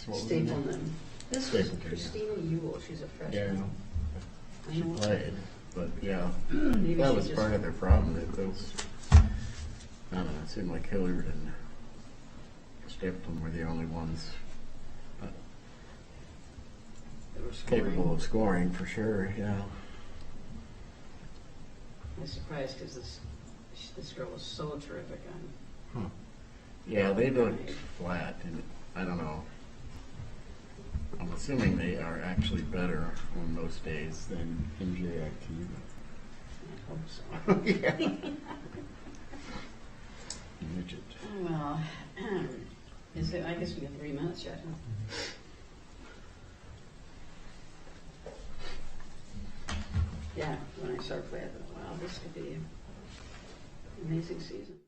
What was her name? Stapleton. This was Stapleton, yeah. Christina Ewell. She's a Yeah, freshman. I she know. played, but yeah, Maybe that she was just- part of their problem. That those, I don't know, it seemed like Hilliard and Stapleton were the only ones They were scoring. capable of scoring for sure. Yeah. I was surprised because this girl was so terrific on. Yeah, they looked flat, and I don't know. I'm assuming they are actually better on most days than NJIT. I hope so. Yeah. Midget. Well, I guess we got 3 minutes yet. Huh? Yeah, when I saw her play, I thought, wow, this could be an amazing season.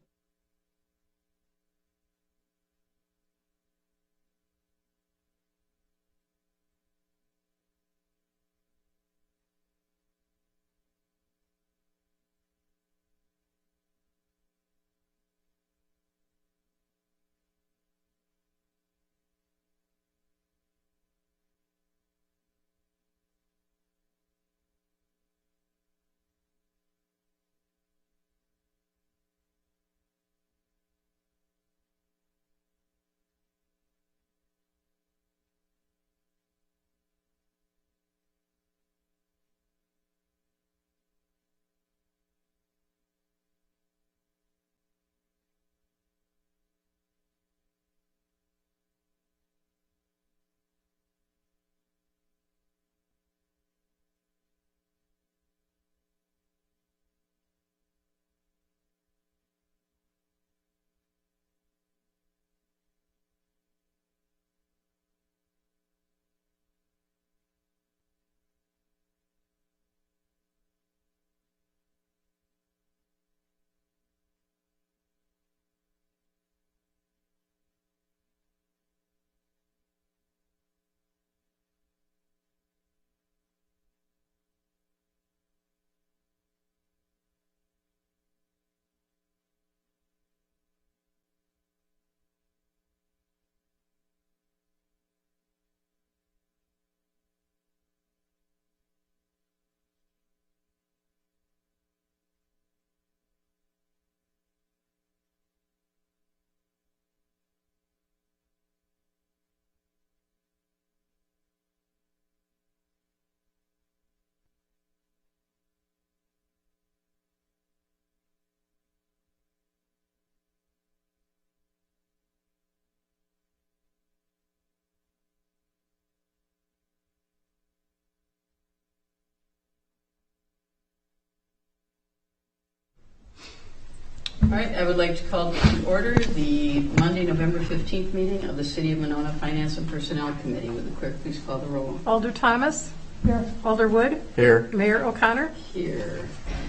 All right, I would like to call to order the Monday, November 15th meeting of the City of Monona Finance and Personnel Committee. Would the clerk please call the roll? Alder Thomas? Here. Alder Wood? Here. Mayor O'Connor? Here.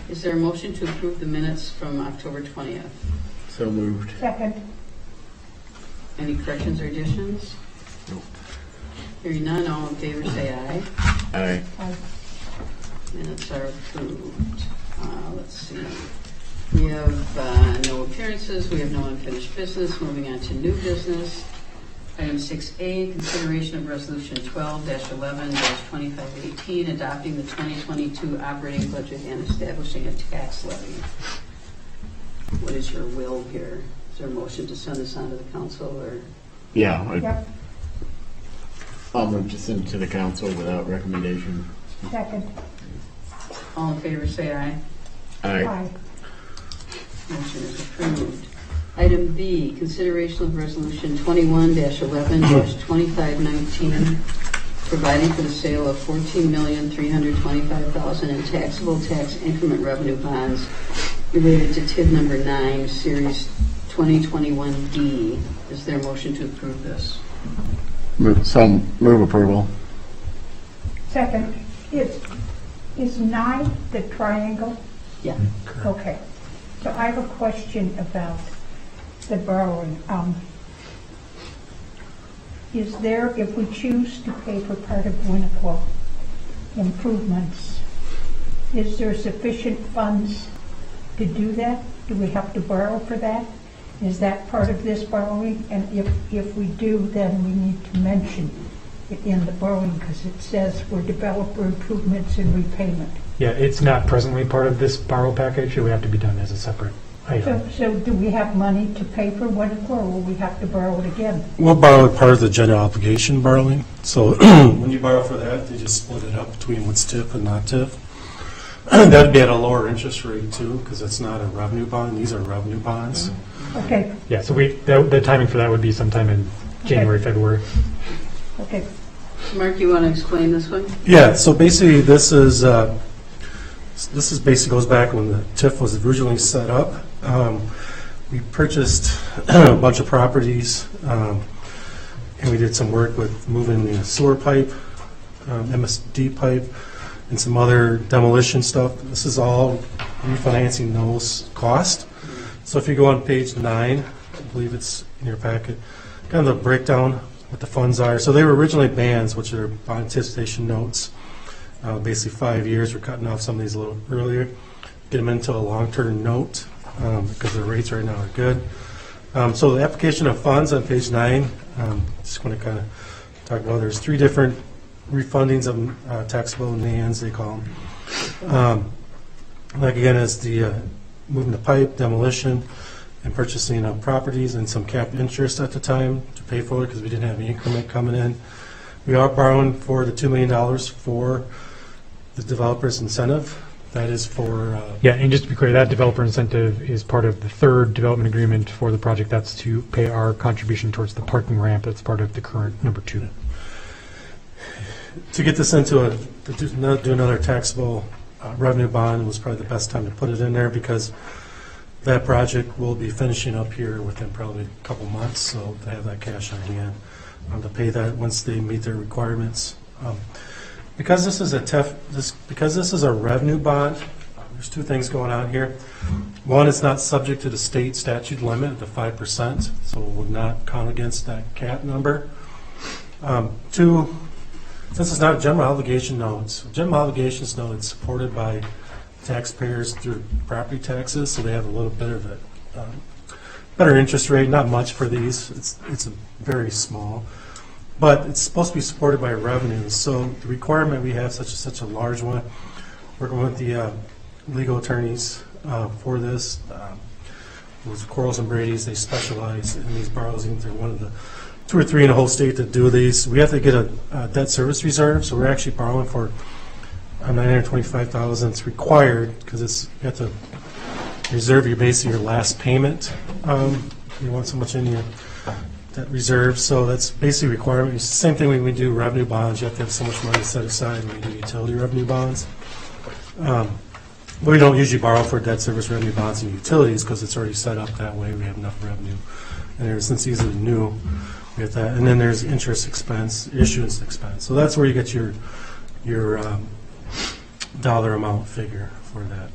Is there a motion to approve the minutes from October 20th? So moved. Second. Any corrections or additions? Nope. Hearing none, all in favor say aye. Aye. Minutes are approved. Let's see. We have no appearances. We have no unfinished business. Moving on to new business. Item 6A, consideration of Resolution 12-11-2518, adopting the 2022 operating budget and establishing a tax levy. What is your will here? Is there a motion to send this on to the council, or? Yeah. Yep. I'll move to send to the council without recommendation. Second. All in favor say aye. Aye. Motion is approved. Item B, consideration of Resolution 21-11-2519, providing for the sale of $14,325,000 in taxable tax increment revenue bonds related to TID number 9, Series 2021D. Is there a motion to approve this? Move approval. Second. Is 9 the triangle? Yeah. Okay. So I have a question about the borrowing. Is there, if we choose to pay for part of Winnequa improvements, is there sufficient funds to do that? Do we have to borrow for that? Is that part of this borrowing? And if we do, then we need to mention it in the borrowing because it says for developer improvements and repayment. Yeah, it's not presently part of this borrow package. It would have to be done as a separate item. So do we have money to pay for Winnequa, or will we have to borrow it again? We'll borrow it part of the general obligation borrowing. So when you borrow for that, they just split it up between what's TIF and not TIF. That'd be at a lower interest rate too, because it's not a revenue bond. These are revenue bonds. Okay, Yeah, so the timing for that would be sometime in January, February. okay. Mark, you want to explain this one? Yeah. So basically, this is basically goes back when the TIF was originally set up. We purchased a bunch of properties, and we did some work with moving the sewer pipe, MSD pipe, and some other demolition stuff. This is all refinancing those costs. So if you go on page 9, I believe it's in your packet, kind of the breakdown, what the funds are. So they were originally bands, which are bond anticipation notes. Basically 5 years. We're cutting off some of these a little earlier, get them into a long-term note because the rates right now are good. So the application of funds on page 9, just want to kind of talk about, there's 3 different refundings of taxable NANs, they call them. Like again, is the moving the pipe, demolition, and purchasing of properties and some cap interest at the time to pay for it because we didn't have any increment coming in. We are borrowing for the $2 million for the developer's incentive. That is for Yeah, and just to be clear, that developer incentive is part of the third development agreement for the project. That's to pay our contribution towards the parking ramp. That's part of the current number 2. to get this into do another taxable revenue bond was probably the best time to put it in there because that project will be finishing up here within probably a couple months, so to have that cash on hand to pay that once they meet their requirements. Because this is a because this is a revenue bond, there's 2 things going on here. One, it's not subject to the state statute limit, the 5%, so it would not count against that cap number. 2, since it's not a general obligation note, general obligations note is supported by taxpayers through property taxes, so they have a little bit of a better interest rate. Not much for these; it's a very small, but it's supposed to be supported by revenues. So the requirement we have such a large one. Working with the legal attorneys for this, it was Quarles and Brady's. They specialize in these borrowings. They're one of the 2 or 3 in the whole state that do these. We have to get a debt service reserve, so we're actually borrowing for $925,000. It's required because you have to reserve your last payment. You want so much in your debt reserve, so that's basically a requirement. It's the same thing when we do revenue bonds. You have to have so much money set aside when we do utility revenue bonds. But we don't usually borrow for debt service revenue bonds and utilities because it's already set up that way. We have enough revenue. And since these are new, we have that. And then there's interest expense, issuance expense. So that's where you get your dollar amount figure for that.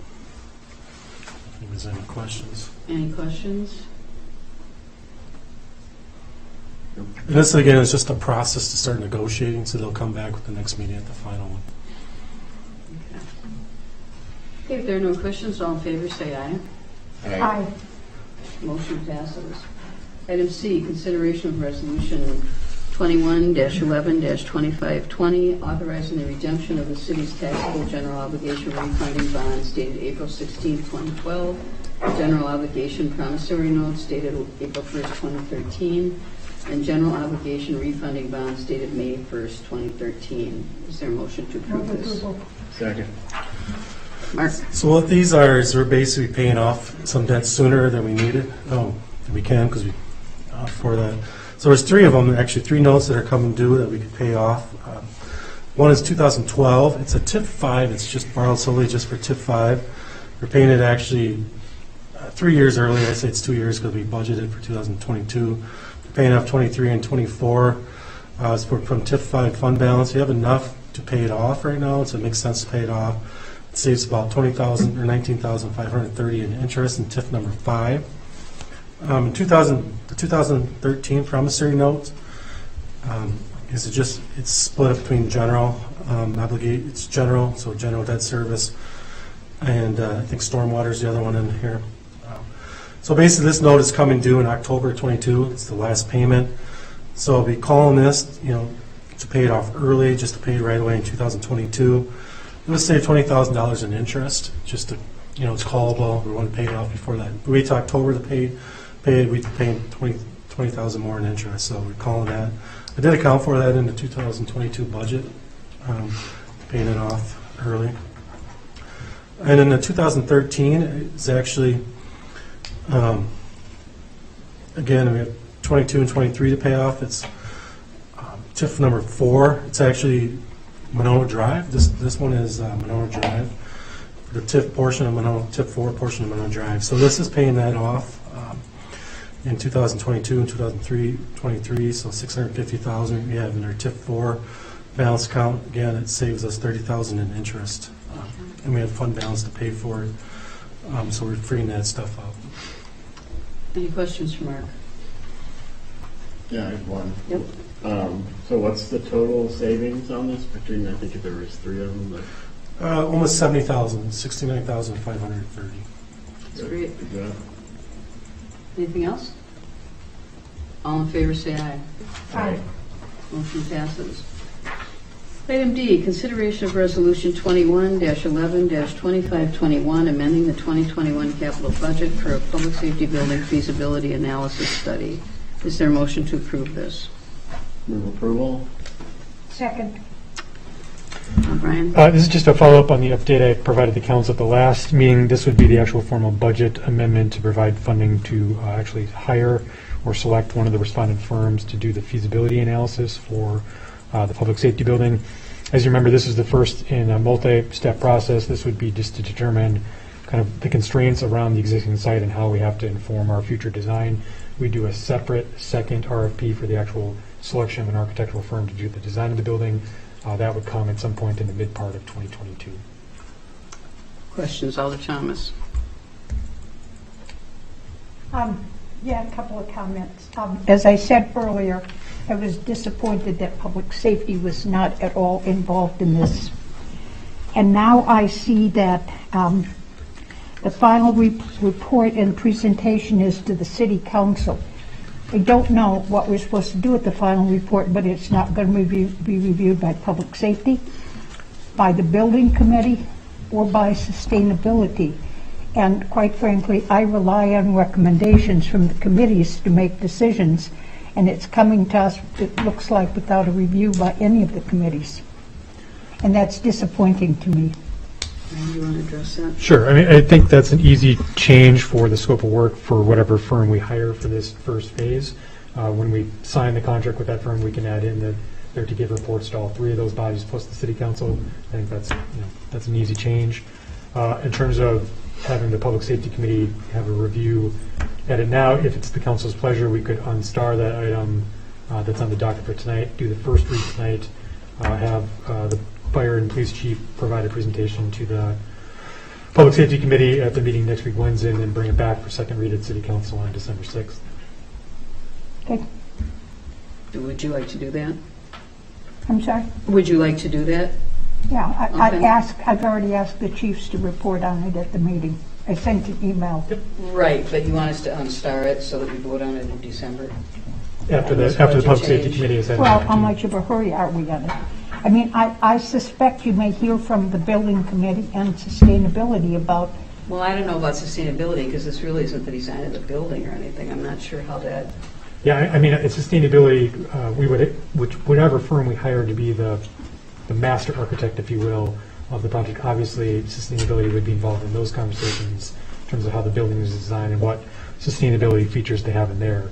If there's any questions. Any questions? And this, again, is just a process to start negotiating, so they'll come back with the next meeting at the final one. Okay, if there are no questions, all in favor say aye. Aye. Motion passes. Item C, consideration of resolution 21-11-2520, authorizing the redemption of the city's taxable general obligation refunding bonds dated April 16, 2012, general obligation promissory notes dated April 1st, 2013, and general obligation refunding bonds dated May 1st, 2013. Is there a motion to approve Move this? approval. Second. Mark? So what these are is we're basically paying off some debt sooner than we needed. Than we can because we for that. So there's 3 of them, actually 3 notes that are coming due that we could pay off. One is 2012. It's a TIF 5. It's just borrowed solely just for TIF 5. We're paying it actually 3 years early. I say it's 2 years because we budgeted for 2022. We're paying off 23 and 24. It's from TIF 5 fund balance. We have enough to pay it off right now, so it makes sense to pay it off. It saves about $20,000 or $19,530 in interest in TIF number 5. The 2013 promissory note is it's split up between general it's general, so general debt service, and I think stormwater is the other one in here. So basically, this note is coming due in October 22. It's the last payment. So I'll be calling this, to pay it off early, just to pay it right away in 2022. It would save $20,000 in interest, just to, it's callable. We want to pay it off before that. We wait till October to pay it. We'd be paying $20,000 more in interest. So we're calling that. I did account for that in the 2022 budget, paying it off early. And in the 2013, it's actually, again, we have 22 and 23 to pay off. It's TIF number 4. It's actually Monona Drive. This one is Monona Drive. The TIF portion of Monona, TIF 4 portion of Monona Drive. So this is paying that off in 2022 and 2023. So $650,000 we have in our TIF 4 balance account. Again, it saves us $30,000 in interest, and we have fund balance to pay for it. So we're freeing that stuff up. Any questions for Mark? Yeah, I have one. Yep. So what's the total savings on this between, I think there was 3 of them, but. Almost $70,000, $69,530. That's great. Good job. Anything else? All in favor, say aye. Aye. Motion passes. Item D, consideration of Resolution 21-11-2521, amending the 2021 capital budget for a public safety building feasibility analysis study. Is there a motion to approve this? Move approval? Second. Brian? This is just a follow-up on the update I provided the council at the last meeting. This would be the actual formal budget amendment to provide funding to actually hire or select one of the respondent firms to do the feasibility analysis for the public safety building. As you remember, this is the first in a multi-step process. This would be just to determine kind of the constraints around the existing site and how we have to inform our future design. We do a separate second RFP for the actual selection of an architectural firm to do the design of the building. That would come at some point in the mid part of 2022. Questions, Alder Thomas? Yeah, a couple of comments. As I said earlier, I was disappointed that public safety was not at all involved in this. And now I see that the final report and presentation is to the city council. I don't know what we're supposed to do with the final report, but it's not going to be reviewed by public safety, by the building committee, or by sustainability. And quite frankly, I rely on recommendations from the committees to make decisions, and it's coming to us, it looks like, without a review by any of the committees. And that's disappointing to me. You want to address that? Sure. I mean, I think that's an easy change for the scope of work for whatever firm we hire for this first phase. When we sign the contract with that firm, we can add in that they're to give reports to all 3 of those bodies plus the city council. I think that's an easy change. In terms of having the public safety committee have a review at it now, if it's the council's pleasure, we could unstar that item that's on the docket for tonight, do the first read tonight, have the fire and police chief provide a presentation to the public safety committee at the meeting next week Wednesday, and then bring it back for second read at city council on December 6th. Okay, Would you like to do that? I'm sorry? Would you like to do that? Yeah, Okay. I've already asked the chiefs to report on it at the meeting. I sent an email. Right, but you want us to unstar it so that we vote on it in December? After the Budget public safety change. committee has had. Well, how much of a hurry are we on it? I mean, I suspect you may hear from the building committee and sustainability about, Well, I don't know about sustainability because this really isn't the design of the building or anything. I'm not sure how that. Yeah, I mean, it's sustainability, whatever firm we hire to be the master architect, if you will, of the project, obviously sustainability would be involved in those conversations in terms of how the building is designed and what sustainability features they have in there.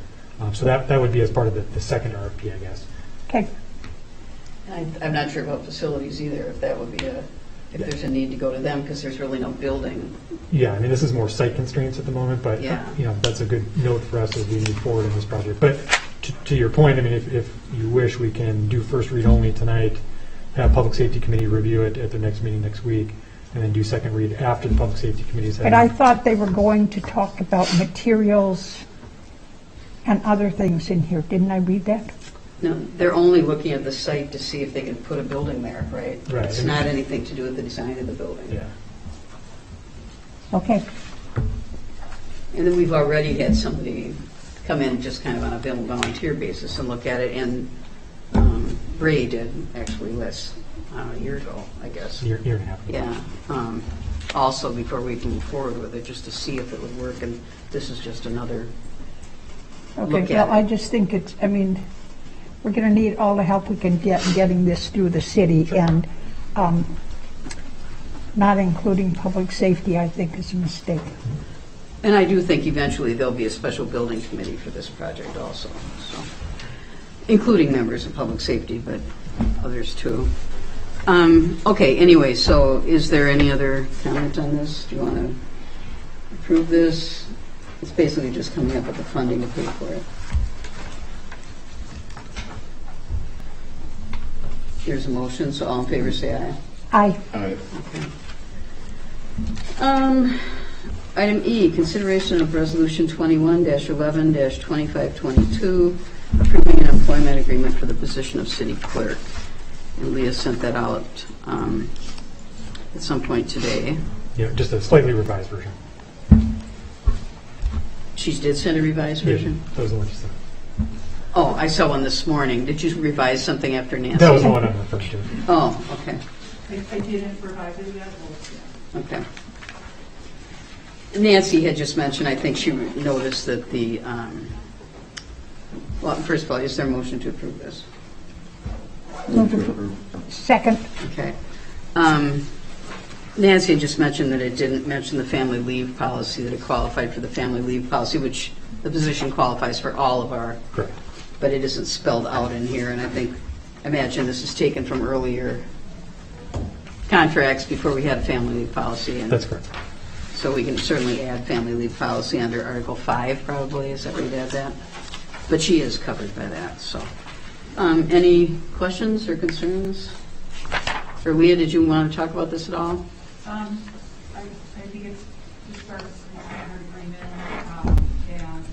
So that would be as part of the second RFP, I guess. okay, I'm not sure about facilities either, if that would be if there's a need to go to them because there's really no building. Yeah, I mean, this is more site constraints at the moment, but Yeah. That's a good note for us as we move forward in this project. But to your point, I mean, if you wish, we can do first read only tonight, have public safety committee review it at their next meeting next week, and then do second read after the public safety committee's had. but I thought they were going to talk about materials and other things in here. Didn't I read that? No, they're only looking at the site to see if they can put a building there, right? Right. It's not anything to do with the design of the building. Yeah. Okay, And then we've already had somebody come in just kind of on a volunteer basis and look at it, and Ray did actually last, a year ago, I guess. Year and a half. Yeah. Also, before we move forward with it, just to see if it would work, and this is just another look Okay, at well, I it. just think it's, I mean, we're going to need all the help we can get in getting this through the city, and not including public safety, I think, is a mistake. And I do think eventually there'll be a special building committee for this project also, so, including members of public safety, but others too. Okay, anyway, so is there any other comment on this? Do you want to approve this? It's basically just coming up with the funding to pay for it. Here's a motion, so all in favor say aye. Aye. Item E, consideration of Resolution 21-11-2522, approving an employment agreement for the position of city clerk. And Leah sent that out at some point today. Yeah, just a slightly revised version. She did send a revised version? Yeah, that was the one you sent. Oh, I saw one this morning. Did you revise something after Nancy? That was the one I'm referring to. Oh, okay, I didn't revise it yet, well, yeah. okay. Nancy had just mentioned, I think she noticed that the, well, first of all, is there a motion to approve this? Second. Okay. Nancy just mentioned that it didn't mention the family leave policy, that it qualified for the family leave policy, which the position qualifies for all of our, Correct. but it isn't spelled out in here, and I imagine this is taken from earlier contracts before we had a family leave policy. And That's correct. so we can certainly add family leave policy under Article 5, probably, is that where you'd add that? But she is covered by that, so. Any questions or concerns? Or Leah, did you want to talk about this at all? I think it's just part of the standard agreement, and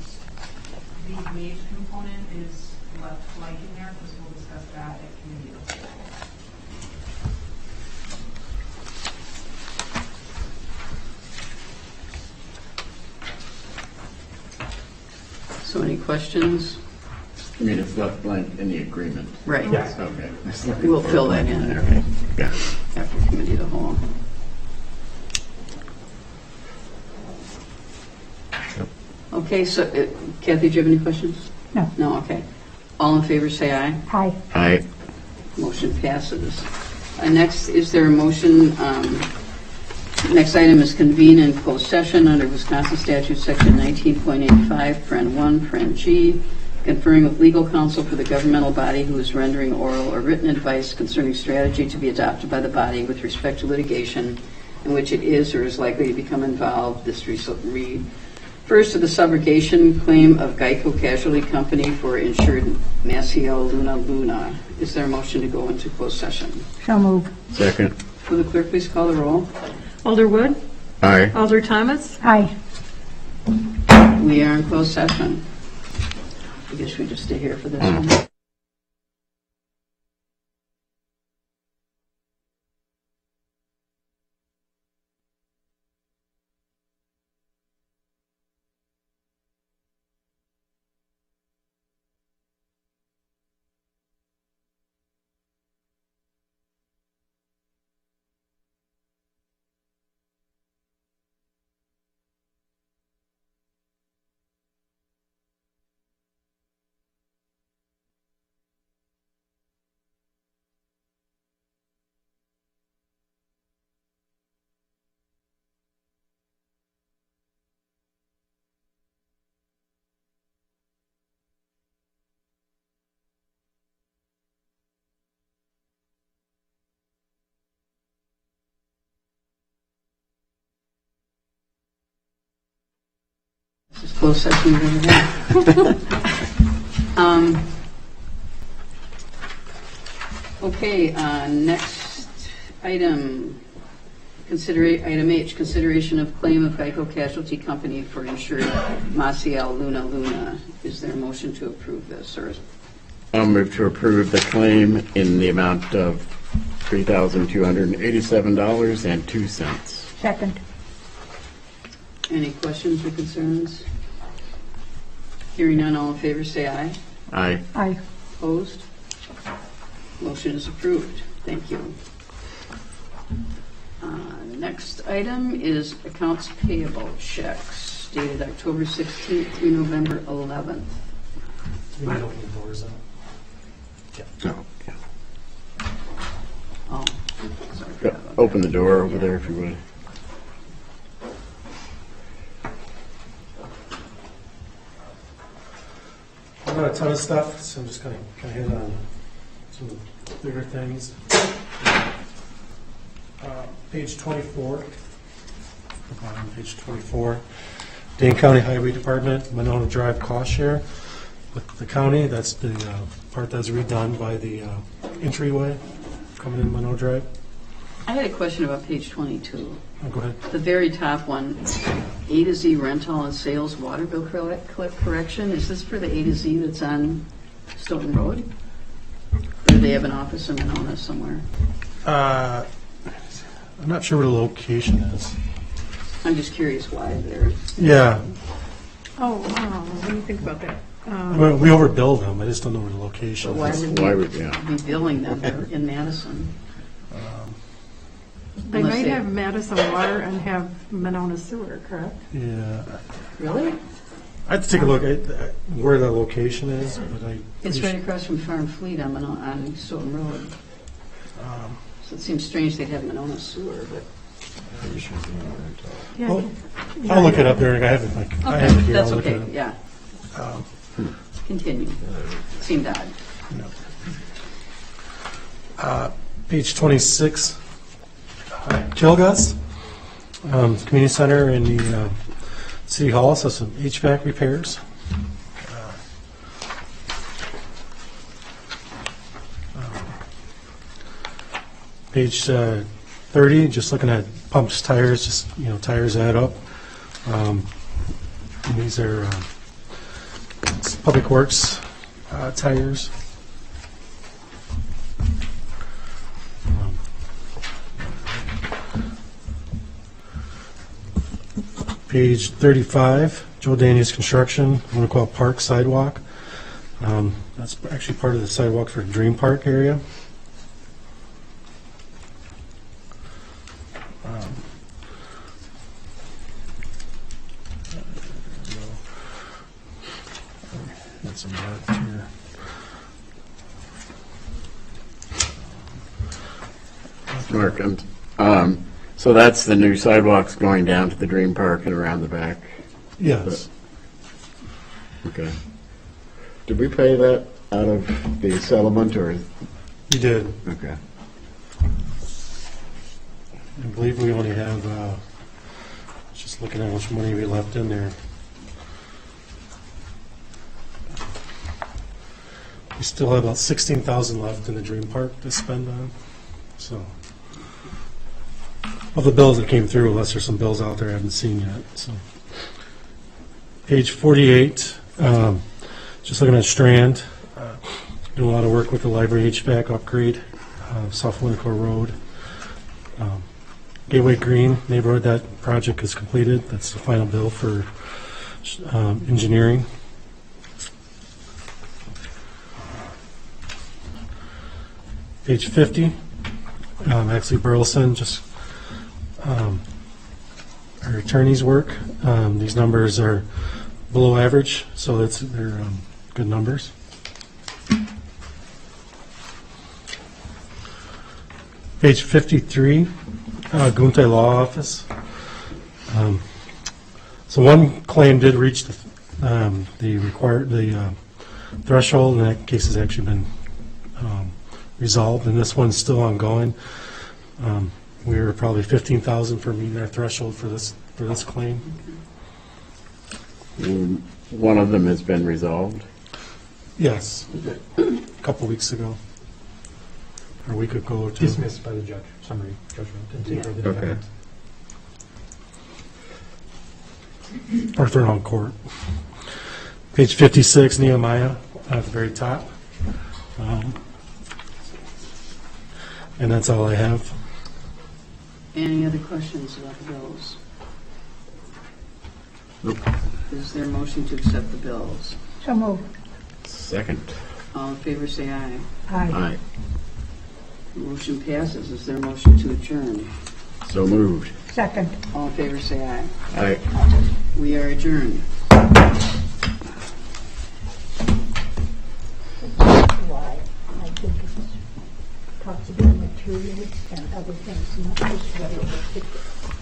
the wage component is left blank in there, because we'll discuss that at committee of the whole. So any questions? I mean, it's left blank in the agreement. Right. Yeah. Okay. We'll fill that in. Okay. Yeah. After committee of the whole. Okay, so Kathy, do you have any questions? No. No, okay. All in favor, say aye. Aye. Aye. Motion passes. Next, is there a motion, next item is convene in closed session under Wisconsin statute section 19.85, paren 1, paren G, conferring with legal counsel for the governmental body who is rendering oral or written advice concerning strategy to be adopted by the body with respect to litigation in which it is or is likely to become involved. This refers to the subrogation claim of Geico Casualty Company for insured Maciel Luna Luna. Is there a motion to go into closed session? So move. Second. Will the clerk please call the roll? Alder Wood, Aye. Alder Thomas, Aye. We are in closed session. I guess we just stay here for this one. This is closed session over there. Okay, next item, item H, consideration of claim of Geico Casualty Company for insured Maciel Luna Luna. Is there a motion to approve this, or I'll move to approve the claim in the amount of $3,287.02. Second. Any questions or concerns? Hearing none, all in favor, say aye. Aye. Aye. Opposed? Motion is approved. Thank you. Next item is accounts payable checks dated October 16th through November 11th. We need to open the doors up. No, yeah. Oh, sorry. Go- Open the door over there if you would. Not a ton of stuff, so I'm just going to hit on some bigger things. Page 24. The bottom, page 24. Dane County Highway Department, Monona Drive cost share with the county. That's the part that's redone by the entryway coming in Monona Drive. I had a question about page 22. Oh, go ahead. The very top one, A to Z rental and sales water bill correction. Is this for the A to Z that's on Stoughton Road? Or do they have an office in Monona somewhere? I'm not sure where the location is. I'm just curious why they're, Yeah, Oh, what do you think about that? well, we overbilled them. I just don't know where the location why is. would Why we would, yeah. be billing them? They're in Madison. They Unless might they- have Madison Water and have Monona Sewer, correct? Yeah, Really? I have to take a look at where the location is, but I. It's right across from Farm Fleet on Stoughton Road. So it seems strange they'd have Monona Sewer, but. Yeah. Well, I'll look it up there. I have it, like, I have it here. That's I'll look okay, it up. yeah. Continue. Seemed odd. Page 26, Kilgus, Community Center and the City Hall, so some HVAC repairs. Page 30, just looking at pumps, tires, just, tires add up. And these are it's Public Works tires. Page 35, Joe Daniels Construction, I'm going to call it Park Sidewalk. That's actually part of the sidewalk for Dream Park area. That's some marked here. Mark, so that's the new sidewalks going down to the Dream Park and around the back? Yes. Okay. Did we pay that out of the settlement or? You did. Okay. I believe we only have, just looking at how much money we left in there. We still have about 16,000 left in the Dream Park to spend on, so. Of the bills that came through, unless there's some bills out there I haven't seen yet, so. Page 48, just looking at Strand, doing a lot of work with the library HVAC upgrade, South Winnequa Road. Gateway Green neighborhood, that project is completed. That's the final bill for engineering. Page 50, actually Burleson, just our attorney's work. These numbers are below average, so they're good numbers. Page 53, Guntai Law Office. So one claim did reach the threshold, and that case has actually been resolved, and this one's still ongoing. We were probably 15,000 for meeting our threshold for this claim. One of them has been resolved. Yes, a couple weeks ago, or a week ago or two. Dismissed by the judge, summary judgment, and take over the Okay. defendant. Or thrown on court. Page 56, Nehemiah, at the very top. And that's all I have. Any other questions about the bills? Nope. Is there a motion to accept the bills? So moved. Second. All in favor, say aye. Aye. Aye. Motion passes. Is there a motion to adjourn? So moved. Second. All in favor, say aye. Aye. We are adjourned. Why I think it's talks about materials and other things, not just whether it's